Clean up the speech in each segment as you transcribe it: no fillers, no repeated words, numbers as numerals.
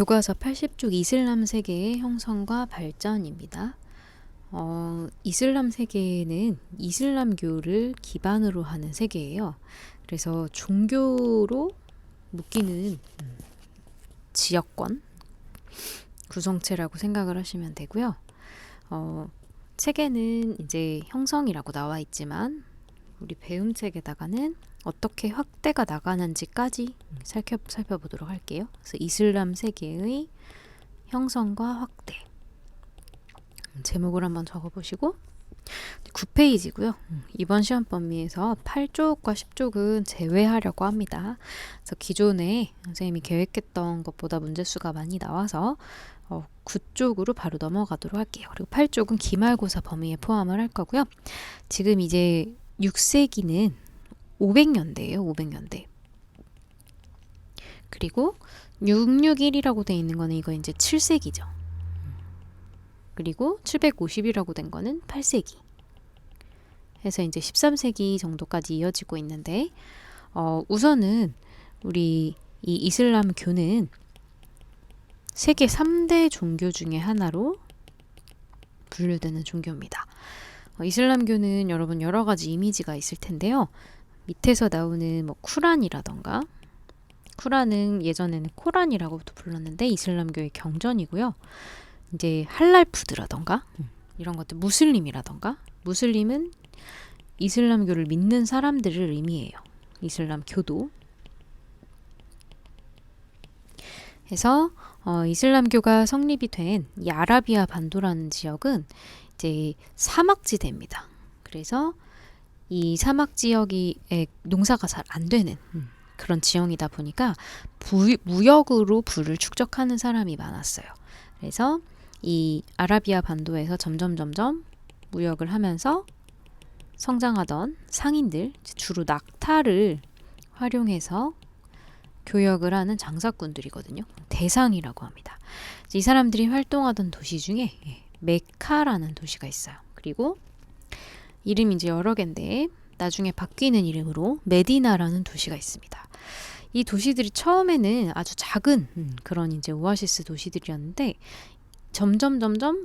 교과서 80쪽 이슬람 세계의 형성과 발전입니다. 이슬람 세계는 이슬람교를 기반으로 하는 세계예요. 그래서 종교로 묶이는 지역권 구성체라고 생각을 하시면 되고요. 책에는 이제 형성이라고 나와 있지만 우리 배움책에다가는 어떻게 확대가 나가는지까지 살펴보도록 할게요. 그래서 이슬람 세계의 형성과 확대. 제목을 한번 적어보시고 9페이지고요. 이번 시험 범위에서 8쪽과 10쪽은 제외하려고 합니다. 그래서 기존에 선생님이 계획했던 것보다 문제수가 많이 나와서 9쪽으로 바로 넘어가도록 할게요. 그리고 8쪽은 기말고사 범위에 포함을 할 거고요. 지금 이제 6세기는 500년대예요. 500년대. 그리고 661이라고 돼 있는 거는 이거 이제 7세기죠. 그리고 750이라고 된 거는 8세기. 해서 이제 13세기 정도까지 이어지고 있는데 우선은 우리 이 이슬람교는 세계 3대 종교 중에 하나로 분류되는 종교입니다. 이슬람교는 여러분 여러 가지 이미지가 있을 텐데요. 밑에서 나오는 뭐 쿠란이라던가, 쿠란은 예전에는 코란이라고도 불렀는데 이슬람교의 경전이고요. 이제 할랄 푸드라던가 이런 것들, 무슬림이라던가, 무슬림은 이슬람교를 믿는 사람들을 의미해요. 이슬람교도. 해서 이슬람교가 성립이 된 이 아라비아 반도라는 지역은 이제 사막지대입니다. 그래서 이 사막 지역이 농사가 잘 안 되는 그런 지형이다 보니까 무역으로 부를 축적하는 사람이 많았어요. 그래서 이 아라비아 반도에서 점점 무역을 하면서 성장하던 상인들, 주로 낙타를 활용해서 교역을 하는 장사꾼들이거든요. 대상이라고 합니다. 이 사람들이 활동하던 도시 중에 메카라는 도시가 있어요. 그리고 이름이 이제 여러 개인데 나중에 바뀌는 이름으로 메디나라는 도시가 있습니다. 이 도시들이 처음에는 아주 작은 그런 이제 오아시스 도시들이었는데 점점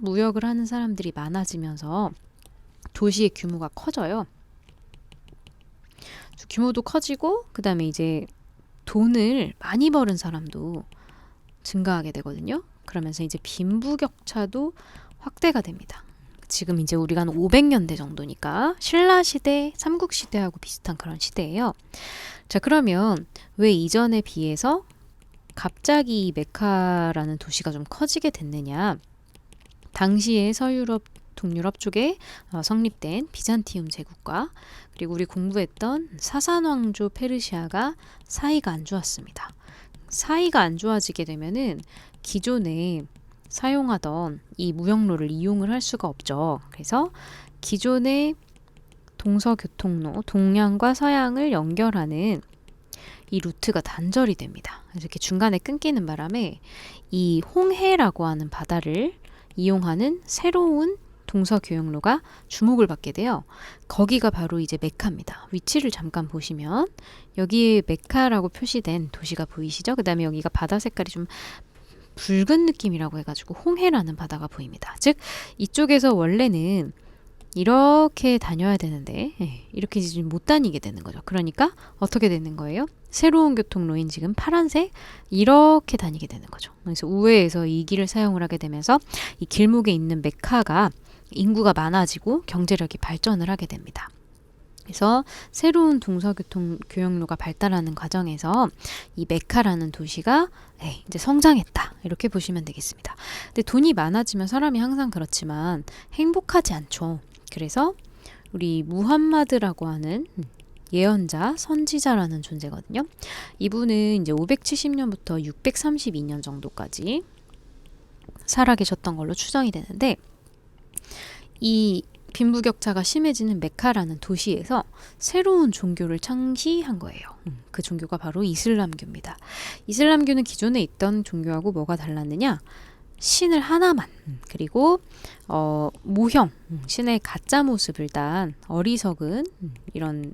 무역을 하는 사람들이 많아지면서 도시의 규모가 커져요. 규모도 커지고 그 다음에 이제 돈을 많이 버는 사람도 증가하게 되거든요. 그러면서 이제 빈부격차도 확대가 됩니다. 지금 이제 우리가 한 500년대 정도니까 신라시대, 삼국시대하고 비슷한 그런 시대예요. 자, 그러면 왜 이전에 비해서 갑자기 이 메카라는 도시가 좀 커지게 됐느냐? 당시에 서유럽, 동유럽 쪽에 성립된 비잔티움 제국과 그리고 우리 공부했던 사산왕조 페르시아가 사이가 안 좋았습니다. 사이가 안 좋아지게 되면은 기존에 사용하던 이 무역로를 이용을 할 수가 없죠. 그래서 기존의 동서교통로, 동양과 서양을 연결하는 이 루트가 단절이 됩니다. 그래서 이렇게 중간에 끊기는 바람에 이 홍해라고 하는 바다를 이용하는 새로운 동서교역로가 주목을 받게 돼요. 거기가 바로 이제 메카입니다. 위치를 잠깐 보시면 여기에 메카라고 표시된 도시가 보이시죠? 그 다음에 여기가 바다 색깔이 좀 붉은 느낌이라고 해가지고 홍해라는 바다가 보입니다. 즉 이쪽에서 원래는 이렇게 다녀야 되는데 이렇게 지금 못 다니게 되는 거죠. 그러니까 어떻게 되는 거예요? 새로운 교통로인 지금 파란색 이렇게 다니게 되는 거죠. 그래서 우회해서 이 길을 사용을 하게 되면서 이 길목에 있는 메카가 인구가 많아지고 경제력이 발전을 하게 됩니다. 그래서 새로운 동서교통 교역로가 발달하는 과정에서 이 메카라는 도시가 이제 성장했다 이렇게 보시면 되겠습니다. 근데 돈이 많아지면 사람이 항상 그렇지만 행복하지 않죠. 그래서 우리 무함마드라고 하는 예언자, 선지자라는 존재거든요. 이분은 이제 570년부터 632년 정도까지 살아계셨던 걸로 추정이 되는데 이 빈부격차가 심해지는 메카라는 도시에서 새로운 종교를 창시한 거예요. 그 종교가 바로 이슬람교입니다. 이슬람교는 기존에 있던 종교하고 뭐가 달랐느냐? 신을 하나만, 그리고 모형, 신의 가짜 모습을 딴 어리석은 이런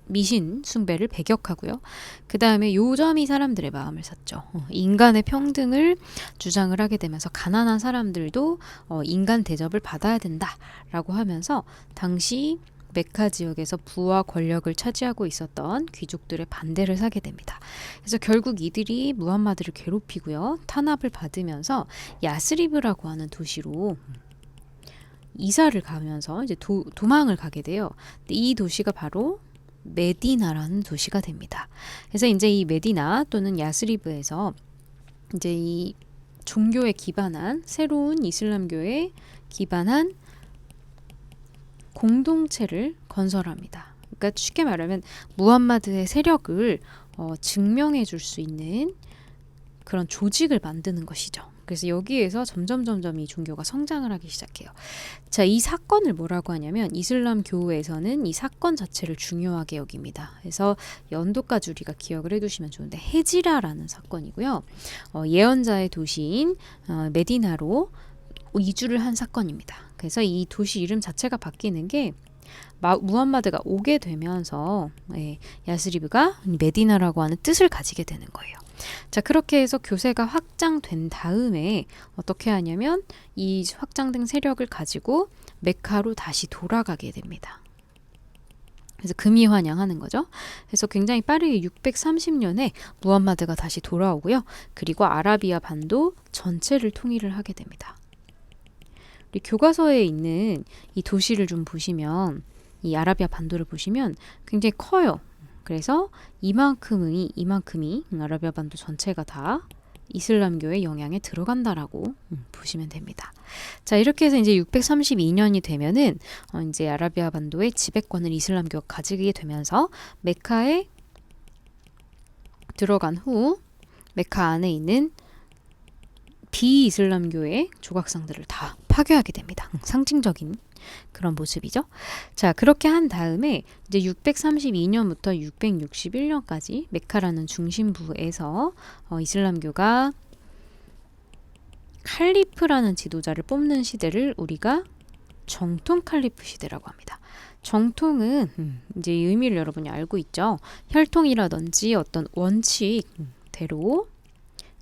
미신 숭배를 배격하고요. 그 다음에 요점이 사람들의 마음을 샀죠. 인간의 평등을 주장을 하게 되면서 가난한 사람들도 인간 대접을 받아야 된다라고 하면서 당시 메카 지역에서 부와 권력을 차지하고 있었던 귀족들의 반대를 사게 됩니다. 그래서 결국 이들이 무함마드를 괴롭히고요. 탄압을 받으면서 야스리브라고 하는 도시로 이사를 가면서 이제 도망을 가게 돼요. 이 도시가 바로 메디나라는 도시가 됩니다. 그래서 이제 이 메디나 또는 야스리브에서 이제 이 종교에 기반한 새로운 이슬람교에 기반한 공동체를 건설합니다. 그러니까 쉽게 말하면 무함마드의 세력을 증명해 줄 수 있는 그런 조직을 만드는 것이죠. 그래서 여기에서 점점 이 종교가 성장을 하기 시작해요. 자, 이 사건을 뭐라고 하냐면 이슬람 교에서는 이 사건 자체를 중요하게 여깁니다. 그래서 연도까지 우리가 기억을 해두시면 좋은데 헤지라라는 사건이고요. 예언자의 도시인 메디나로 이주를 한 사건입니다. 그래서 이 도시 이름 자체가 바뀌는 게 무함마드가 오게 되면서 야스리브가 메디나라고 하는 뜻을 가지게 되는 거예요. 자, 그렇게 해서 교세가 확장된 다음에 어떻게 하냐면 이 확장된 세력을 가지고 메카로 다시 돌아가게 됩니다. 그래서 금이 환영하는 거죠. 그래서 굉장히 빠르게 630년에 무함마드가 다시 돌아오고요. 그리고 아라비아 반도 전체를 통일을 하게 됩니다. 우리 교과서에 있는 이 도시를 좀 보시면 이 아라비아 반도를 보시면 굉장히 커요. 그래서 이만큼이 아라비아 반도 전체가 다 이슬람교의 영향에 들어간다라고 보시면 됩니다. 자, 이렇게 해서 이제 632년이 되면은 이제 아라비아 반도의 지배권을 이슬람교가 가지게 되면서 메카에 들어간 후 메카 안에 있는 비이슬람교의 조각상들을 다 파괴하게 됩니다. 상징적인 그런 모습이죠. 자, 그렇게 한 다음에 이제 632년부터 661년까지 메카라는 중심부에서 이슬람교가 칼리프라는 지도자를 뽑는 시대를 우리가 정통 칼리프 시대라고 합니다. 정통은 이제 이 의미를 여러분이 알고 있죠. 혈통이라든지 어떤 원칙대로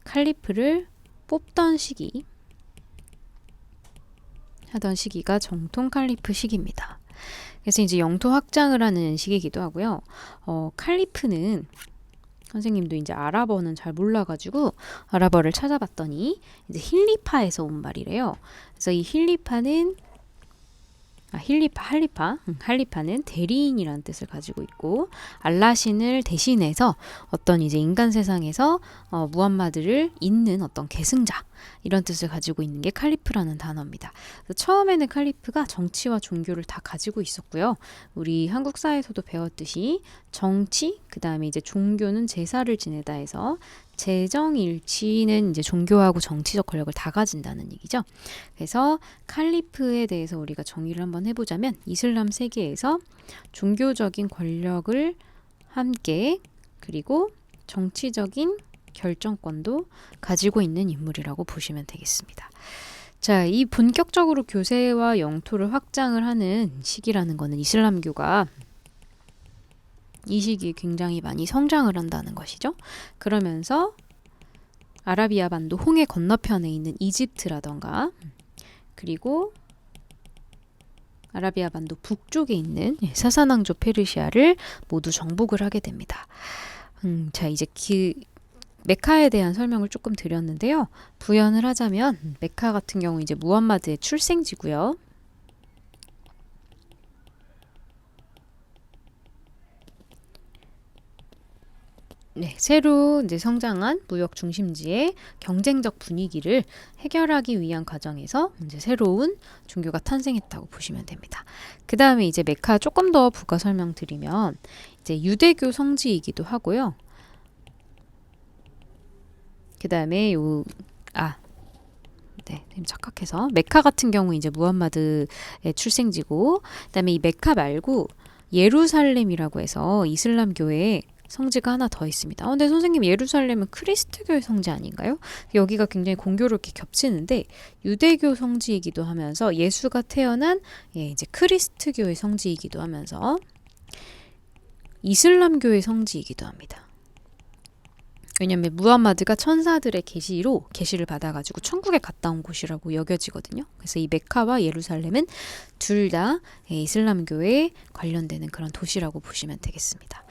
칼리프를 뽑던 시기 하던 시기가 정통 칼리프 시기입니다. 그래서 이제 영토 확장을 하는 시기이기도 하고요. 칼리프는 선생님도 이제 아랍어는 잘 몰라가지고 아랍어를 찾아봤더니 이제 힐리파에서 온 말이래요. 그래서 이 할리파는 대리인이라는 뜻을 가지고 있고 알라신을 대신해서 어떤 이제 인간 세상에서 무함마드를 잇는 어떤 계승자 이런 뜻을 가지고 있는 게 칼리프라는 단어입니다. 처음에는 칼리프가 정치와 종교를 다 가지고 있었고요. 우리 한국 사회에서도 배웠듯이 정치, 그 다음에 이제 종교는 제사를 지내다 해서 재정일치는 이제 종교하고 정치적 권력을 다 가진다는 얘기죠. 그래서 칼리프에 대해서 우리가 정의를 한번 해보자면 이슬람 세계에서 종교적인 권력을 함께 그리고 정치적인 결정권도 가지고 있는 인물이라고 보시면 되겠습니다. 자, 이 본격적으로 교세와 영토를 확장을 하는 시기라는 거는 이슬람교가 이 시기에 굉장히 많이 성장을 한다는 것이죠. 그러면서 아라비아 반도 홍해 건너편에 있는 이집트라던가 그리고 아라비아 반도 북쪽에 있는 사사낭조 페르시아를 모두 정복을 하게 됩니다. 자, 이제 메카에 대한 설명을 조금 드렸는데요. 부연을 하자면 메카 같은 경우 이제 무함마드의 출생지고요. 네, 새로 이제 성장한 무역 중심지의 경쟁적 분위기를 해결하기 위한 과정에서 이제 새로운 종교가 탄생했다고 보시면 됩니다. 그 다음에 이제 메카 조금 더 부가 설명드리면 이제 유대교 성지이기도 하고요. 그 다음에 착각해서 메카 같은 경우 이제 무함마드의 출생지고, 그다음에 이 메카 말고 예루살렘이라고 해서 이슬람교의 성지가 하나 더 있습니다. 근데 선생님 예루살렘은 크리스트교의 성지 아닌가요? 여기가 굉장히 공교롭게 겹치는데 유대교 성지이기도 하면서 예수가 태어난 이제 크리스트교의 성지이기도 하면서 이슬람교의 성지이기도 합니다. 왜냐하면 무함마드가 천사들의 계시를 받아가지고 천국에 갔다 온 곳이라고 여겨지거든요. 그래서 이 메카와 예루살렘은 둘 다 이슬람교에 관련되는 그런 도시라고 보시면 되겠습니다.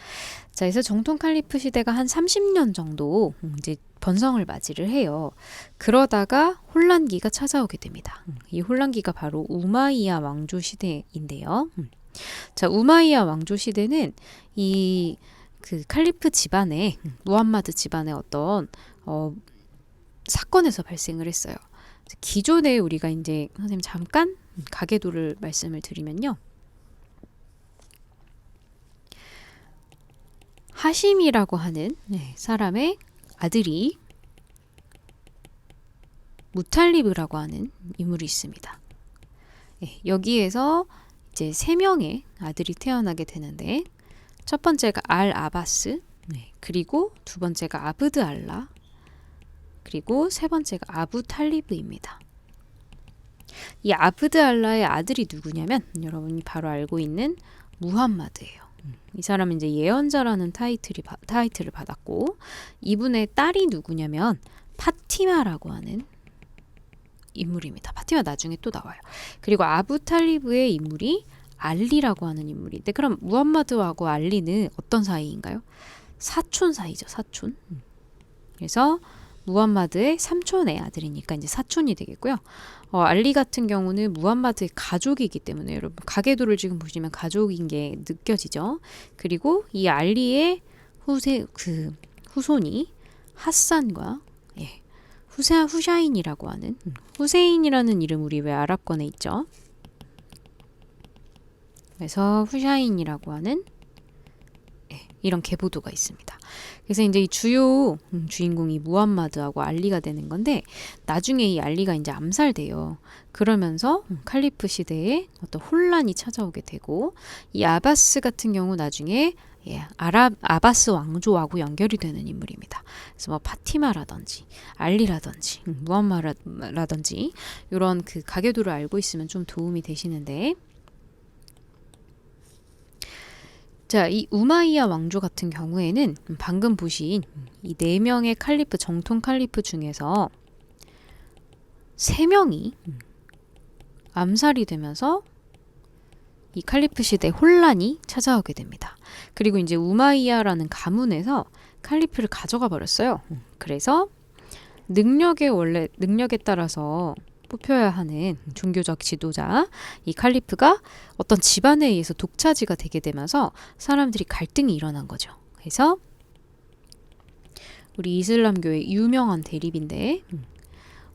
자, 그래서 정통 칼리프 시대가 한 30년 정도 이제 번성을 맞이를 해요. 그러다가 혼란기가 찾아오게 됩니다. 이 혼란기가 바로 우마이야 왕조 시대인데요. 자, 우마이야 왕조 시대는 이 그 칼리프 집안의 무함마드 집안의 어떤 사건에서 발생을 했어요. 기존에 우리가 이제 선생님 잠깐 가계도를 말씀을 드리면요. 하심이라고 하는 사람의 아들이 무탈리브라고 하는 인물이 있습니다. 여기에서 이제 3명의 아들이 태어나게 되는데 첫 번째가 알 아바스, 그리고 두 번째가 아브드 알라, 그리고 세 번째가 아부 탈리브입니다. 이 아브드 알라의 아들이 누구냐면 여러분이 바로 알고 있는 무함마드예요. 이 사람은 이제 예언자라는 타이틀을 받았고, 이분의 딸이 누구냐면 파티마라고 하는 인물입니다. 파티마 나중에 또 나와요. 그리고 아부 탈리브의 인물이 알리라고 하는 인물인데, 그럼 무함마드하고 알리는 어떤 사이인가요? 사촌 사이죠, 사촌. 그래서 무함마드의 삼촌의 아들이니까 이제 사촌이 되겠고요. 알리 같은 경우는 무함마드의 가족이기 때문에 여러분 가계도를 지금 보시면 가족인 게 느껴지죠. 그리고 이 알리의 후손이 핫산과 후샤인이라고 하는 후세인이라는 이름 우리 왜 아랍권에 있죠. 그래서 후샤인이라고 하는 이런 계보도가 있습니다. 그래서 이제 이 주요 주인공이 무함마드하고 알리가 되는 건데, 나중에 이 알리가 이제 암살돼요. 그러면서 칼리프 시대에 어떤 혼란이 찾아오게 되고, 이 아바스 같은 경우 나중에 아바스 왕조하고 연결이 되는 인물입니다. 그래서 뭐 파티마라든지 알리라든지 무함마라든지 이런 그 가계도를 알고 있으면 좀 도움이 되시는데, 자, 이 우마이야 왕조 같은 경우에는 방금 보신 이 4명의 칼리프, 정통 칼리프 중에서 3명이 암살이 되면서 이 칼리프 시대 혼란이 찾아오게 됩니다. 그리고 이제 우마이야라는 가문에서 칼리프를 가져가 버렸어요. 그래서 능력에 따라서 뽑혀야 하는 종교적 지도자, 이 칼리프가 어떤 집안에 의해서 독차지가 되게 되면서 사람들이 갈등이 일어난 거죠. 그래서 우리 이슬람교의 유명한 대립인데,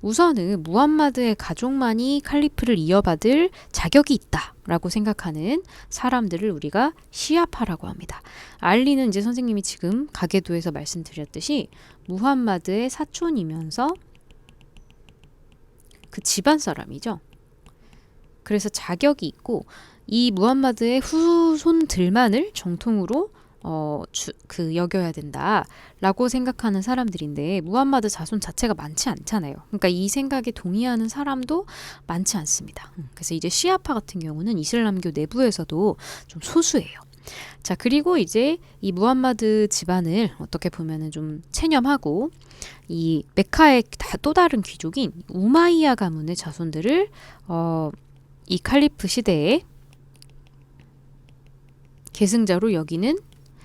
우선은 무함마드의 가족만이 칼리프를 이어받을 자격이 있다라고 생각하는 사람들을 우리가 시아파라고 합니다. 알리는 이제 선생님이 지금 가계도에서 말씀드렸듯이 무함마드의 사촌이면서 그 집안 사람이죠. 그래서 자격이 있고, 이 무함마드의 후손들만을 정통으로 여겨야 된다라고 생각하는 사람들인데, 무함마드 자손 자체가 많지 않잖아요. 그러니까 이 생각에 동의하는 사람도 많지 않습니다. 그래서 이제 시아파 같은 경우는 이슬람교 내부에서도 좀 소수예요. 자, 그리고 이제 이 무함마드 집안을 어떻게 보면은 좀 체념하고, 이 메카의 또 다른 귀족인 우마이야 가문의 자손들을 이 칼리프 시대에 계승자로 여기는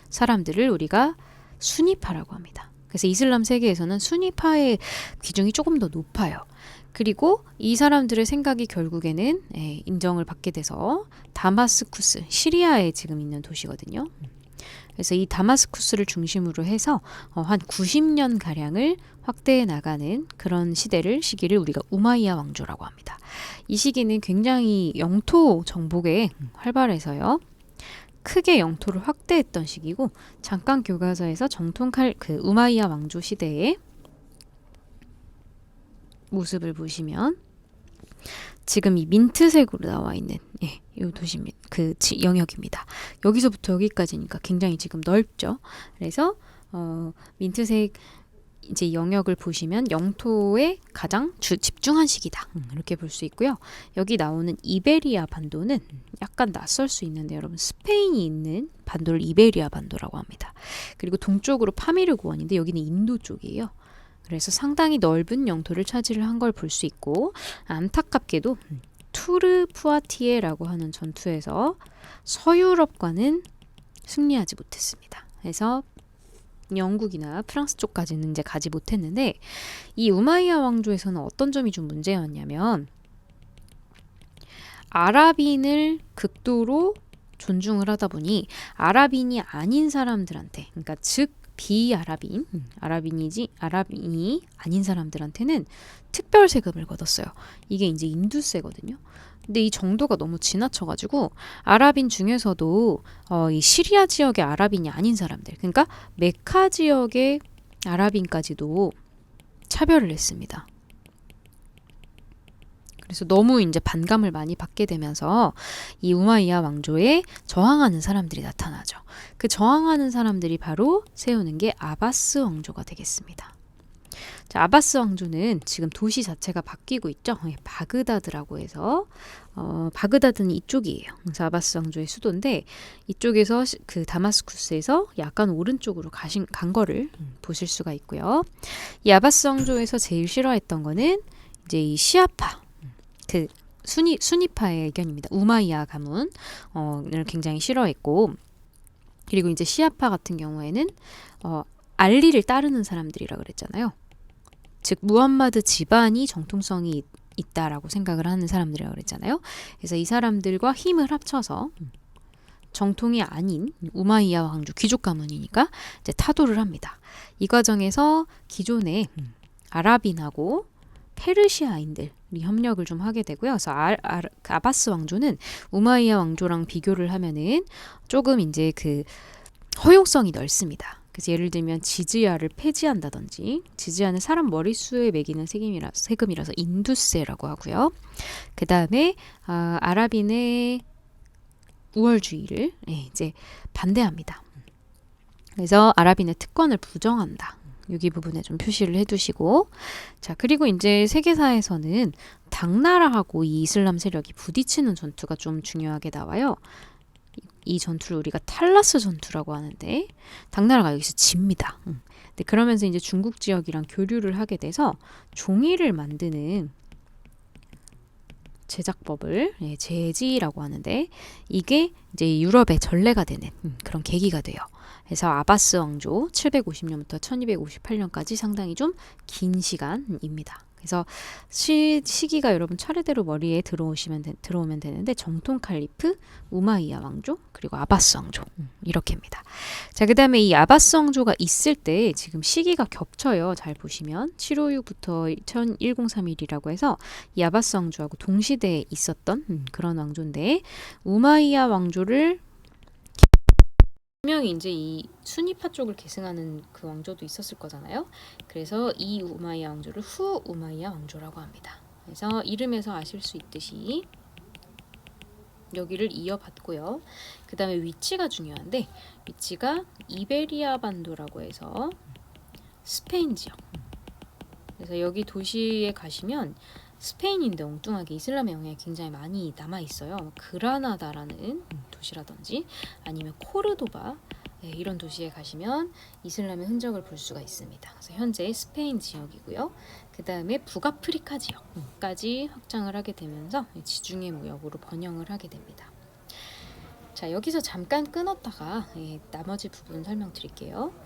사람들을 우리가 수니파라고 합니다. 그래서 이슬람 세계에서는 수니파의 비중이 조금 더 높아요. 그리고 이 사람들의 생각이 결국에는 인정을 받게 돼서 다마스쿠스, 시리아에 지금 있는 도시거든요. 그래서 이 다마스쿠스를 중심으로 해서 한 90년 가량을 확대해 나가는 그런 시기를 우리가 우마이야 왕조라고 합니다. 이 시기는 굉장히 영토 정복에 활발해서요. 크게 영토를 확대했던 시기고, 잠깐 교과서에서 정통 우마이야 왕조 시대의 모습을 보시면 지금 이 민트색으로 나와 있는 이 도시 영역입니다. 여기서부터 여기까지니까 굉장히 지금 넓죠. 그래서 민트색 이제 영역을 보시면 영토에 가장 집중한 시기다. 이렇게 볼 수 있고요. 여기 나오는 이베리아 반도는 약간 낯설 수 있는데 여러분 스페인이 있는 반도를 이베리아 반도라고 합니다. 그리고 동쪽으로 파미르고원인데 여기는 인도 쪽이에요. 그래서 상당히 넓은 영토를 차지를 한 걸 볼 수 있고 안타깝게도 투르 푸아티에라고 하는 전투에서 서유럽과는 승리하지 못했습니다. 그래서 영국이나 프랑스 쪽까지는 이제 가지 못했는데 이 우마이야 왕조에서는 어떤 점이 좀 문제였냐면 아랍인을 극도로 존중을 하다 보니 아랍인이 아닌 사람들한테 그러니까 즉 비아랍인, 아랍인이 아닌 사람들한테는 특별 세금을 걷었어요. 이게 이제 인두세거든요. 근데 이 정도가 너무 지나쳐가지고 아랍인 중에서도 이 시리아 지역의 아랍인이 아닌 사람들, 그러니까 메카 지역의 아랍인까지도 차별을 했습니다. 그래서 너무 이제 반감을 많이 받게 되면서 이 우마이야 왕조에 저항하는 사람들이 나타나죠. 그 저항하는 사람들이 바로 세우는 게 아바스 왕조가 되겠습니다. 자, 아바스 왕조는 지금 도시 자체가 바뀌고 있죠. 바그다드라고 해서 바그다드는 이쪽이에요. 그래서 아바스 왕조의 수도인데 이쪽에서 그 다마스쿠스에서 약간 오른쪽으로 간 거를 보실 수가 있고요. 이 아바스 왕조에서 제일 싫어했던 거는 이제 이 시아파 그 수니파의 의견입니다. 우마이야 가문을 굉장히 싫어했고 그리고 이제 시아파 같은 경우에는 알리를 따르는 사람들이라 그랬잖아요. 즉 무함마드 집안이 정통성이 있다라고 생각을 하는 사람들이라고 그랬잖아요. 그래서 이 사람들과 힘을 합쳐서 정통이 아닌 우마이야 왕조 귀족 가문이니까 이제 타도를 합니다. 이 과정에서 기존의 아랍인하고 페르시아인들이 협력을 좀 하게 되고요. 그래서 아바스 왕조는 우마이야 왕조랑 비교를 하면은 조금 이제 그 허용성이 넓습니다. 그래서 예를 들면 지즈야를 폐지한다든지 지즈야는 사람 머릿수에 매기는 세금이라서 인두세라고 하고요. 그 다음에 아랍인의 우월주의를 이제 반대합니다. 그래서 아랍인의 특권을 부정한다. 여기 부분에 좀 표시를 해두시고 자 그리고 이제 세계사에서는 당나라하고 이 이슬람 세력이 부딪히는 전투가 좀 중요하게 나와요. 이 전투를 우리가 탈라스 전투라고 하는데 당나라가 여기서 집니다. 근데 그러면서 이제 중국 지역이랑 교류를 하게 돼서 종이를 만드는 제작법을 제지라고 하는데 이게 이제 유럽의 전례가 되는 그런 계기가 돼요. 그래서 아바스 왕조 750년부터 1258년까지 상당히 좀 긴 시간입니다. 그래서 시기가 여러분 차례대로 머리에 들어오면 되는데 정통 칼리프, 우마이야 왕조, 그리고 아바스 왕조 이렇게입니다. 자, 그 다음에 이 아바스 왕조가 있을 때 지금 시기가 겹쳐요. 잘 보시면 756부터 1031이라고 해서 이 아바스 왕조하고 동시대에 있었던 그런 왕조인데 우마이야 왕조를 분명히 이제 이 수니파 쪽을 계승하는 그 왕조도 있었을 거잖아요. 그래서 이 우마이야 왕조를 후 우마이야 왕조라고 합니다. 그래서 이름에서 아실 수 있듯이 여기를 이어받고요. 그 다음에 위치가 중요한데 위치가 이베리아 반도라고 해서 스페인 지역. 그래서 여기 도시에 가시면 스페인인데 엉뚱하게 이슬람의 영향이 굉장히 많이 남아있어요. 그라나다라는 도시라든지 아니면 코르도바 이런 도시에 가시면 이슬람의 흔적을 볼 수가 있습니다. 그래서 현재 스페인 지역이고요. 그 다음에 북아프리카 지역까지 확장을 하게 되면서 지중해 무역으로 번영을 하게 됩니다. 자, 여기서 잠깐 끊었다가 나머지 부분 설명드릴게요.